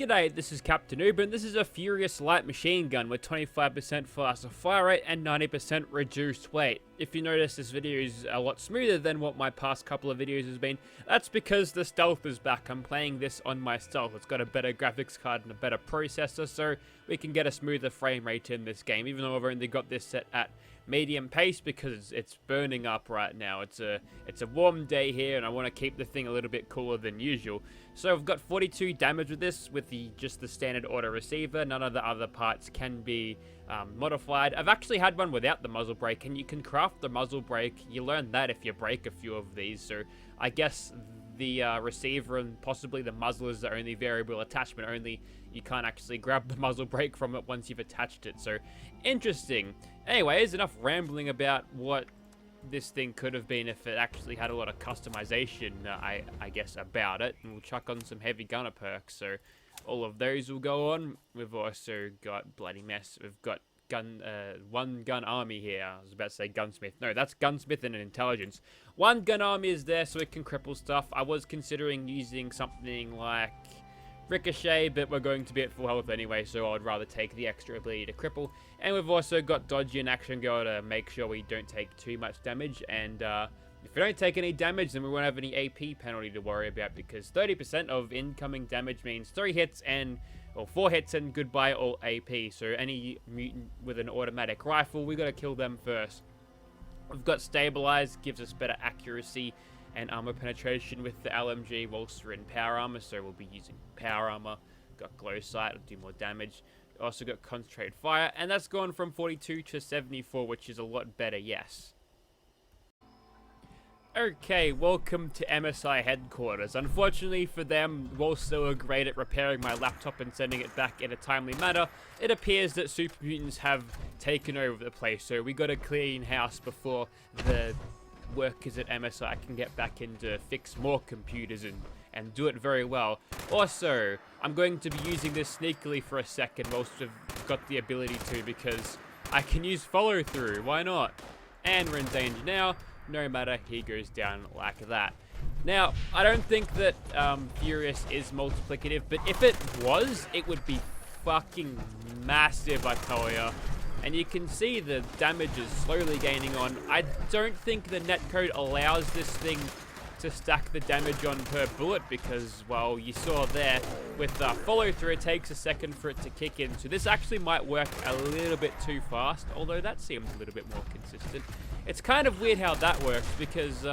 G'day, this is Captainoob, and this is a furious light machine gun with 25% faster fire rate and 90% reduced weight. If you notice, this video is a lot smoother than what my past couple of videos has been. That's because the stealth is back. I'm playing this on my stealth. It's got a better graphics card and a better processor, so we can get a smoother frame rate in this game, even though I've only got this set at medium pace because it's burning up right now. It's a warm day here, and I want to keep the thing a little bit cooler than usual. So I've got 42 damage with this, with just the standard auto receiver. None of the other parts can be modified. I've actually had one without the muzzle brake, and you can craft the muzzle brake. You learn that if you break a few of these. So I guess the receiver and possibly the muzzle is the only variable attachment. Only you can't actually grab the muzzle brake from it once you've attached it. So interesting. Anyways, enough rambling about what this thing could have been if it actually had a lot of customization, I guess, about it. And we'll chuck on some heavy gunner perks, so all of those will go on. We've also got bloody mess. We've got one gun army here. I was about to say gunsmith. No, that's gunsmith and an intelligence. One gun army is there so it can cripple stuff. I was considering using something like ricochet, but we're going to be at full health anyway, so I'd rather take the extra ability to cripple. And we've also got dodgy and action go to make sure we don't take too much damage. And if we don't take any damage, then we won't have any AP penalty to worry about, because 30% of incoming damage means 3 hits and, or 4 hits and goodbye all AP. So any mutant with an automatic rifle, we got to kill them first. We've got stabilize, gives us better accuracy and armor penetration with the LMG whilst we're in power armor, so we'll be using power armor. Got glow sight, it'll do more damage. Also got concentrated fire, and that's gone from 42 to 74, which is a lot better, yes. Okay, welcome to MSI headquarters. Unfortunately for them, whilst they were great at repairing my laptop and sending it back in a timely manner, it appears that super mutants have taken over the place, so we got to clean house before the workers at MSI can get back in to fix more computers and do it very well. Also, I'm going to be using this sneakily for a second whilst I've got the ability to, because I can use follow through. Why not? And we're in danger now. No matter, he goes down like that. Now, I don't think that Furious is multiplicative, but if it was, it would be fucking massive, I tell ya. And you can see the damage is slowly gaining on. I don't think the netcode allows this thing to stack the damage on per bullet, because, well, you saw there with follow through, it takes a second for it to kick in. So this actually might work a little bit too fast, although that seems a little bit more consistent. It's kind of weird how that works, because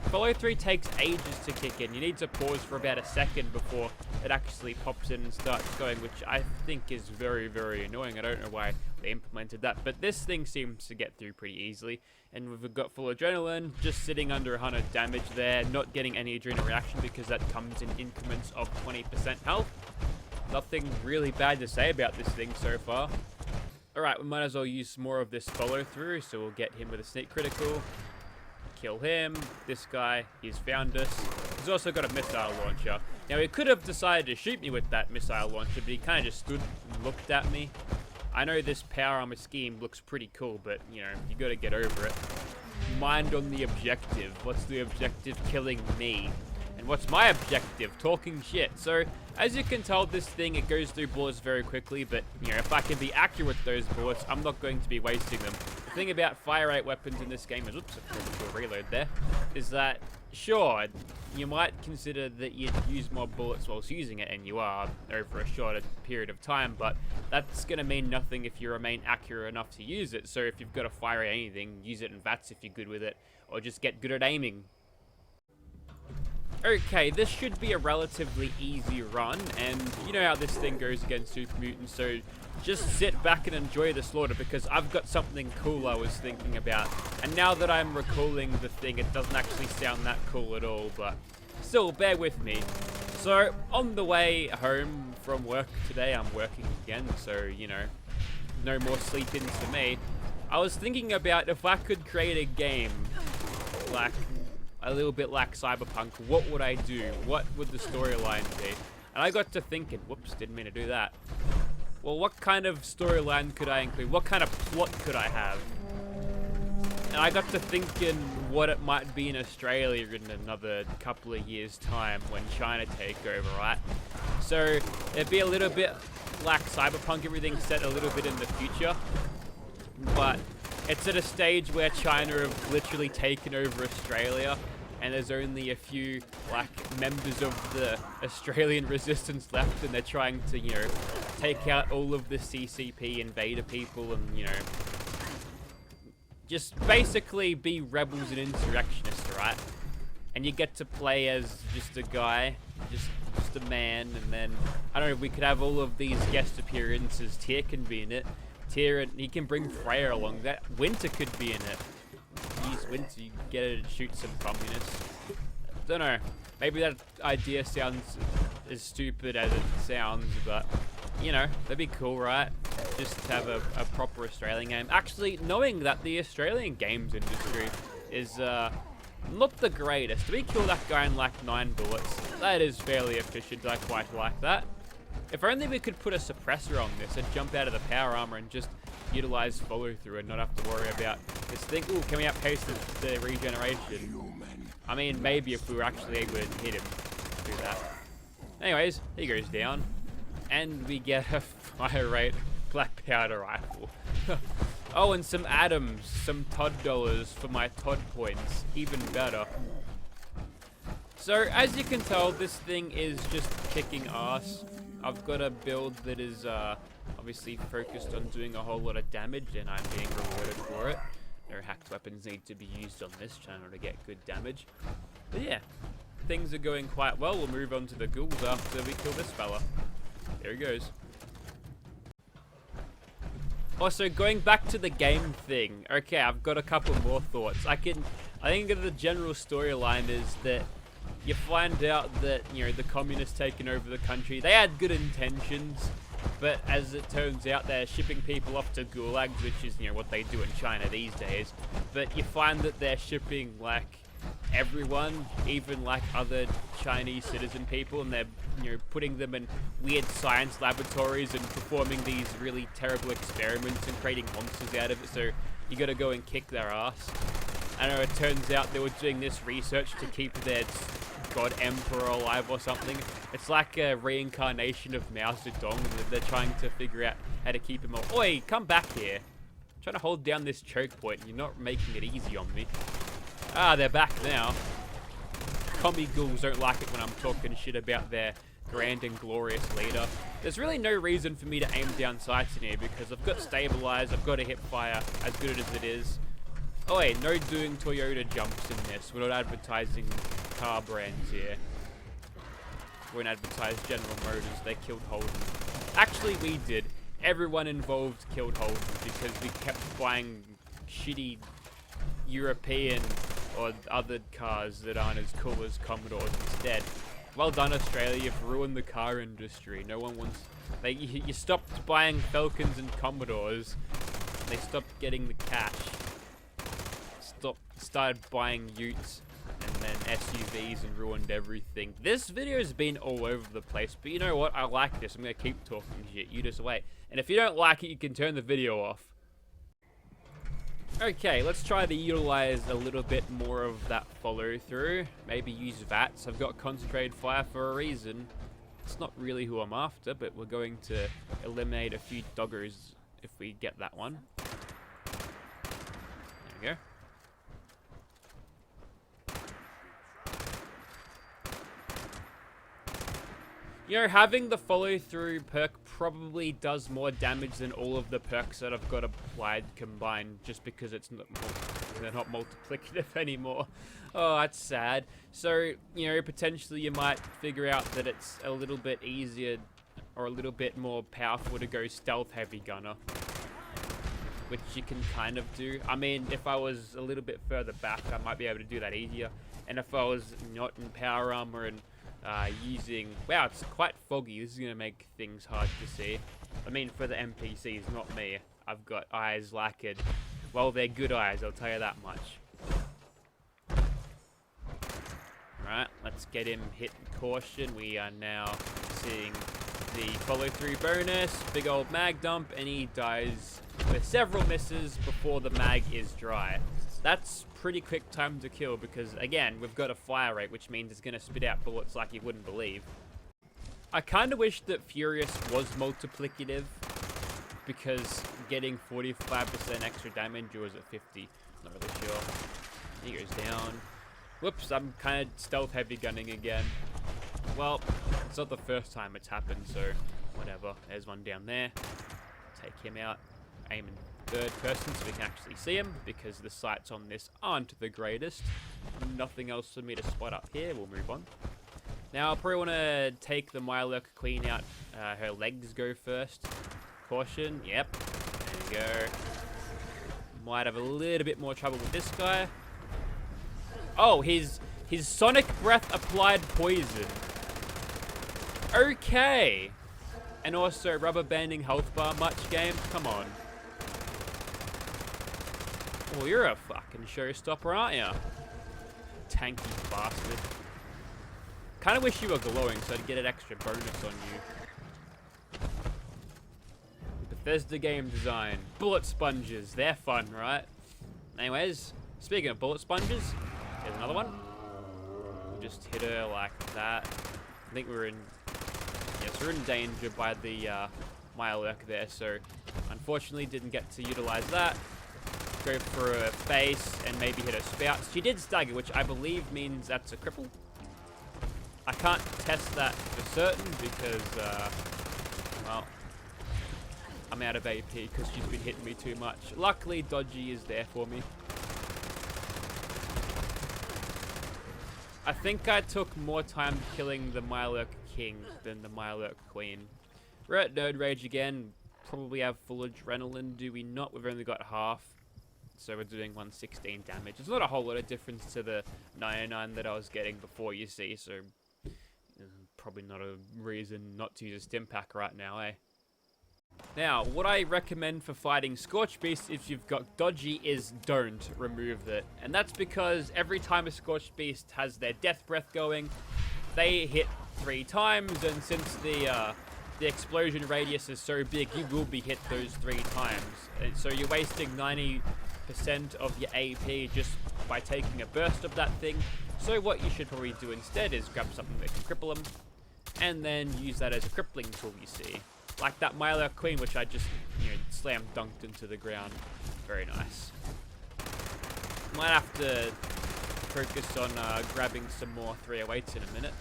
follow through takes ages to kick in. You need to pause for about a second before it actually pops in and starts going, which I think is very, very annoying. I don't know why they implemented that, but this thing seems to get through pretty easily. And we've got full adrenaline, just sitting under 100 damage there, not getting any adrenaline reaction because that comes in increments of 20% health. Nothing really bad to say about this thing so far. Alright, we might as well use more of this follow through, so we'll get him with a sneak critical. Kill him. This guy, he's found us. He's also got a missile launcher. Now, he could have decided to shoot me with that missile launcher, but he kind of just stood and looked at me. I know this power armor scheme looks pretty cool, but, you know, you got to get over it. Mind on the objective. What's the objective? Killing me. And what's my objective? Talking shit. So, as you can tell, this thing, it goes through bullets very quickly, but, you know, if I can be accurate with those bullets, I'm not going to be wasting them. The thing about Firerate weapons in this game is, oops, I forgot to do a reload there, is that, sure, you might consider that you'd use more bullets whilst using it, and you are over a shorter period of time, but that's going to mean nothing if you remain accurate enough to use it. So if you've got to fire at anything, use it in VATS if you're good with it, or just get good at aiming. Okay, this should be a relatively easy run, and you know how this thing goes against super mutants, so just sit back and enjoy the slaughter, because I've got something cool I was thinking about. And now that I'm recalling the thing, it doesn't actually sound that cool at all, but still, bear with me. So, on the way home from work today, I'm working again, so, you know, no more sleep-ins for me. I was thinking about if I could create a game, like a little bit like Cyberpunk, what would I do? What would the storyline be? And I got to thinking, whoops, didn't mean to do that. Well, what kind of storyline could I include? What kind of plot could I have? And I got to thinking what it might be in Australia in another couple of years' time when China take over, right? So it'd be a little bit like Cyberpunk, everything set a little bit in the future. But it's at a stage where China have literally taken over Australia, and there's only a few like members of the Australian resistance left, and they're trying to, you know, take out all of the CCP invader people and, you know, just basically be rebels and insurrectionists, right? And you get to play as just a guy, just a man, and then, I don't know, we could have all of these guest appearances. Tyr can be in it. Tyr, and he can bring Freya along. That Winter could be in it. Use Winter, you get her to shoot some communists. Don't know. Maybe that idea sounds as stupid as it sounds, but, you know, that'd be cool, right? Just to have a proper Australian game. Actually, knowing that the Australian games industry is not the greatest. We kill that guy in like 9 bullets. That is fairly efficient. I quite like that. If only we could put a suppressor on this and jump out of the power armor and just utilize follow through and not have to worry about this thing. Ooh, can we outpace the regeneration? I mean, maybe if we were actually able to hit him, do that. Anyways, he goes down, and we get a Firerate black powder rifle. Oh, and some atoms, some Todd dollars for my Todd points, even better. So, as you can tell, this thing is just kicking ass. I've got a build that is obviously focused on doing a whole lot of damage, and I'm being rewarded for it. No hacked weapons need to be used on this channel to get good damage. But yeah, things are going quite well. We'll move on to the ghouls after we kill this fella. There he goes. Also, going back to the game thing, okay, I've got a couple more thoughts. I think the general storyline is that you find out that, you know, the communists taking over the country, they had good intentions, but as it turns out, they're shipping people off to gulags, which is, you know, what they do in China these days. But you find that they're shipping, like, everyone, even, like, other Chinese citizen people, and they're, you know, putting them in weird science laboratories and performing these really terrible experiments and creating monsters out of it, so you gotta go and kick their ass. I know, it turns out they were doing this research to keep their god emperor alive or something. It's like a reincarnation of Mao Zedong, and they're trying to figure out how to keep him alive. Oi, come back here. I'm trying to hold down this choke point, and you're not making it easy on me. Ah, they're back now. Commie ghouls don't like it when I'm talking shit about their grand and glorious leader. There's really no reason for me to aim down sights in here, because I've got stabilize, I've got a hip fire, as good as it is. Oh wait, no doing Toyota jumps in this. We're not advertising car brands here. We won't advertise General Motors, they killed Holden. Actually, we did. Everyone involved killed Holden because we kept buying shitty European or other cars that aren't as cool as Commodores instead. Well done, Australia, you've ruined the car industry. No one wants... you stopped buying Falcons and Commodores. They stopped getting the cash. Started buying utes and then SUVs and ruined everything. This video's been all over the place, but you know what? I like this. I'm gonna keep talking shit. You just wait. And if you don't like it, you can turn the video off. Okay, let's try to utilize a little bit more of that follow through. Maybe use VATS. I've got concentrated fire for a reason. It's not really who I'm after, but we're going to eliminate a few doggers if we get that one. There we go. You know, having the follow-through perk probably does more damage than all of the perks that I've got applied combined, just because they're not multiplicative anymore. Oh, that's sad. So, you know, potentially you might figure out that it's a little bit easier or a little bit more powerful to go stealth heavy gunner, which you can kind of do. I mean, if I was a little bit further back, I might be able to do that easier. And if I was not in power armor and using... Wow, it's quite foggy. This is going to make things hard to see. I mean, for the NPCs, not me. I've got eyes like it. Well, they're good eyes, I'll tell you that much. Alright, let's get him hit caution. We are now seeing the follow-through bonus. Big old mag dump, and he dies with several misses before the mag is dry. That's pretty quick time to kill because, again, we've got a fire rate, which means it's going to spit out bullets like you wouldn't believe. I kind of wish that Furious was multiplicative because getting 45% extra damage, or was it 50? Not really sure. He goes down. Whoops, I'm kind of stealth heavy gunning again. Well, it's not the first time it's happened, so whatever. There's one down there. Take him out. Aim in third person so we can actually see him because the sights on this aren't the greatest. Nothing else for me to spot up here. We'll move on. Now, I probably want to take the Mirelurk Queen out. Her legs go first. Caution. Yep. There we go. Might have a little bit more trouble with this guy. Oh, his Sonic Breath applied poison. Okay. And also rubber banding health bar much, game? Come on. Well, you're a fucking showstopper, aren't you? Tanky bastard. Kind of wish you were glowing so I'd get an extra bonus on you. Bethesda game design. Bullet sponges. They're fun, right? Anyways, speaking of bullet sponges, here's another one. We'll just hit her like that. I think we're in... Yes, we're in danger by the Mirelurk there, so unfortunately didn't get to utilize that. Go for a face and maybe hit her spout. She did stagger, which I believe means that's a cripple. I can't test that for certain because, well, I'm out of AP because she's been hitting me too much. Luckily, Dodgy is there for me. I think I took more time killing the Mirelurk King than the Mirelurk Queen. We're at Nerd Rage again. Probably have full adrenaline, do we not? We've only got half. So we're doing 116 damage. It's not a whole lot of difference to the 99 that I was getting before, you see. So probably not a reason not to use a stim pack right now, eh? Now, what I recommend for fighting Scorch Beast if you've got Dodgy is don't remove it. And that's because every time a Scorch Beast has their death breath going, they hit 3 times, and since the explosion radius is so big, you will be hit those 3 times. And so you're wasting 90% of your AP just by taking a burst of that thing. So what you should probably do instead is grab something that can cripple them, and then use that as a crippling tool, you see. Like that Mirelurk Queen, which I just, slam dunked into the ground. Very nice. Might have to focus on grabbing some more 308s in a minute.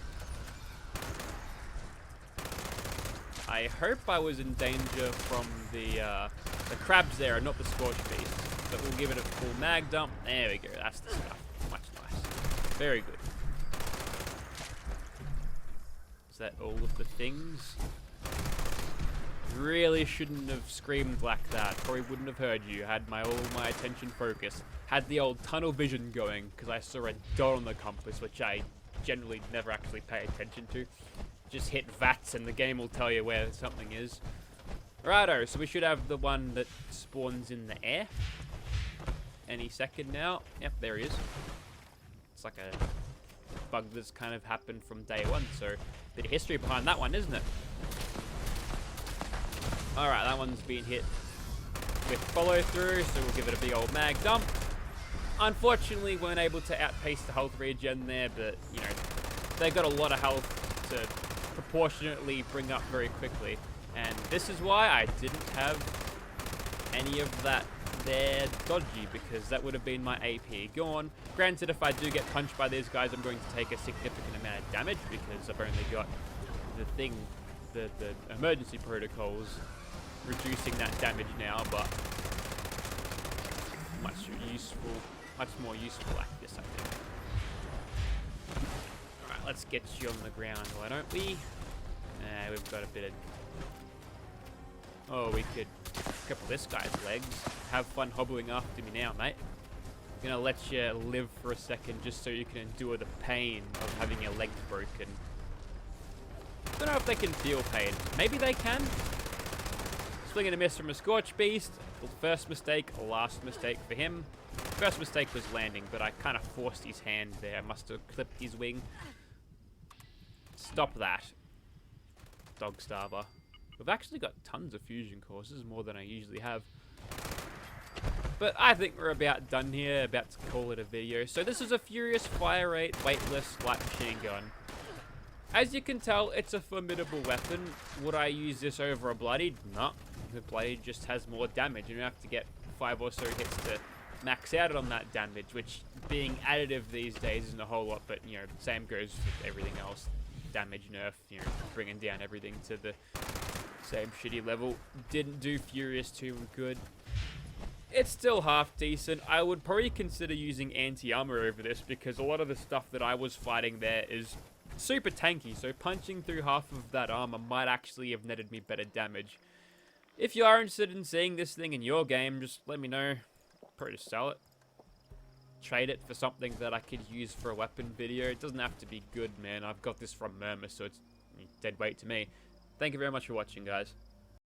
I hope I was in danger from the crabs there and not the Scorch Beast. But we'll give it a full mag dump. There we go. That's the stuff. Much nice. Very good. Is that all of the things? Really shouldn't have screamed like that. Probably wouldn't have heard you. Had all my attention focused. Had the old tunnel vision going because I saw a dot on the compass, which I generally never actually pay attention to. Just hit VATS and the game will tell you where something is. Righto, so we should have the one that spawns in the air. Any second now. Yep, there he is. It's like a bug that's kind of happened from day one, so bit of history behind that one, isn't it? Alright, that one's been hit with follow through, so we'll give it a big old mag dump. Unfortunately, weren't able to outpace the health regen there, but, they got a lot of health to proportionately bring up very quickly. And this is why I didn't have any of that there Dodgy, because that would have been my AP gone. Granted, if I do get punched by these guys, I'm going to take a significant amount of damage because I've only got the emergency protocols reducing that damage now, but much more useful like this, I think. Alright, let's get you on the ground, why don't we? We've got a bit of... Oh, we could cripple this guy's legs. Have fun hobbling after me now, mate. I'm gonna let you live for a second just so you can endure the pain of having your legs broken. Don't know if they can feel pain. Maybe they can. Swing and a miss from a Scorch Beast. First mistake, last mistake for him. First mistake was landing, but I kind of forced his hand there. I must have clipped his wing. Stop that. Dog Starver. We've actually got tons of fusion courses, more than I usually have. But I think we're about done here, about to call it a video. So this is a Furious Firerate weightless light machine gun. As you can tell, it's a formidable weapon. Would I use this over a Bloodied? No. The Bloodied just has more damage. You have to get 5 or so hits to max out on that damage, which being additive these days isn't a whole lot, but, you know, same goes with everything else. Damage nerf, you know, bringing down everything to the same shitty level. Didn't do Furious too good. It's still half decent. I would probably consider using anti-armor over this because a lot of the stuff that I was fighting there is super tanky, so punching through half of that armor might actually have netted me better damage. If you are interested in seeing this thing in your game, just let me know. Probably just sell it. Trade it for something that I could use for a weapon video. It doesn't have to be good, man. I've got this from Murmur, so it's dead weight to me. Thank you very much for watching, guys.